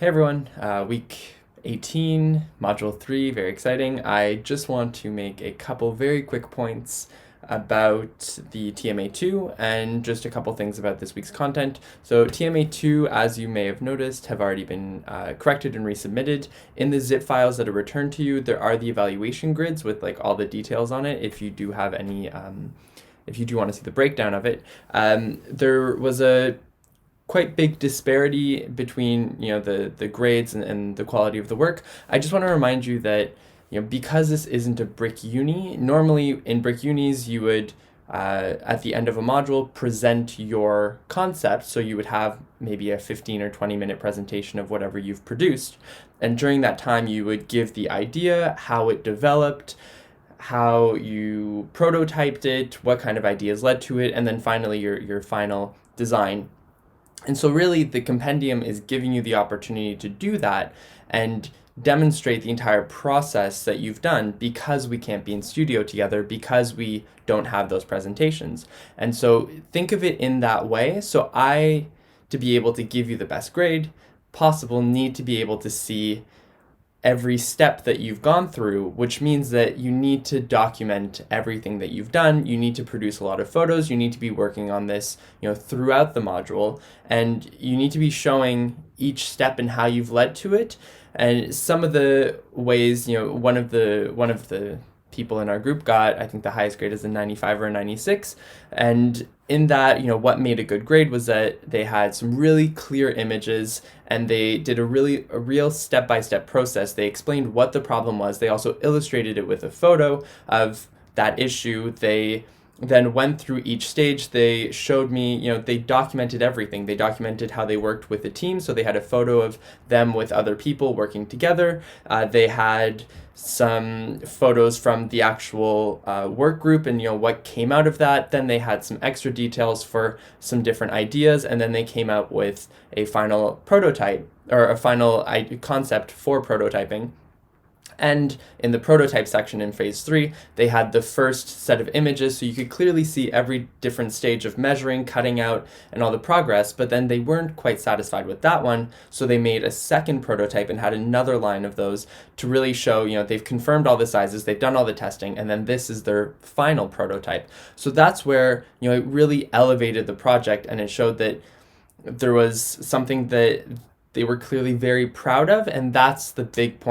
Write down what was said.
Hey everyone, week 18, module 3, very exciting. I just want to make a couple very quick points about the TMA2 and just a couple things about this week's content. So TMA2, as you may have noticed, have already been corrected and resubmitted. In the zip files that are returned to you, there are the evaluation grids with like all the details on it if you do have any, if you do want to see the breakdown of it. There was a quite big disparity between the grades and the quality of the work. I just want to remind you that because this isn't a brick uni, normally in brick unis you would at the end of a module present your concept, so you would have maybe a 15 or 20-minute presentation of whatever you've produced, and during that time you would give the idea, how it developed, how you prototyped it, what kind of ideas led to it, and then finally your final design. And so really the compendium is giving you the opportunity to do that and demonstrate the entire process that you've done, because we can't be in studio together, because we don't have those presentations. And so think of it in that way. So I, to be able to give you the best grade possible, need to be able to see every step that you've gone through, which means that you need to document everything that you've done. You need to produce a lot of photos. You need to be working on this, throughout the module, and you need to be showing each step and how you've led to it. And some of the ways, one of the people in our group got, I think the highest grade is a 95 or a 96. And in that, what made a good grade was that they had some really clear images and they did a real step-by-step process. They explained what the problem was. They also illustrated it with a photo of that issue. They then went through each stage. They showed me, they documented everything. They documented how they worked with the team. So they had a photo of them with other people working together. They had some photos from the actual work group and what came out of that. Then they had some extra details for some different ideas, and then they came out with a final prototype or a final concept for prototyping. And in the prototype section in phase 3, they had the first set of images, so you could clearly see every different stage of measuring, cutting out, and all the progress. But then they weren't quite satisfied with that one, so they made a second prototype and had another line of those to really show, they've confirmed all the sizes, they've done all the testing, and then this is their final prototype. So that's where, it really elevated the project, and it showed that there was something that they were clearly very proud of, and that's the big point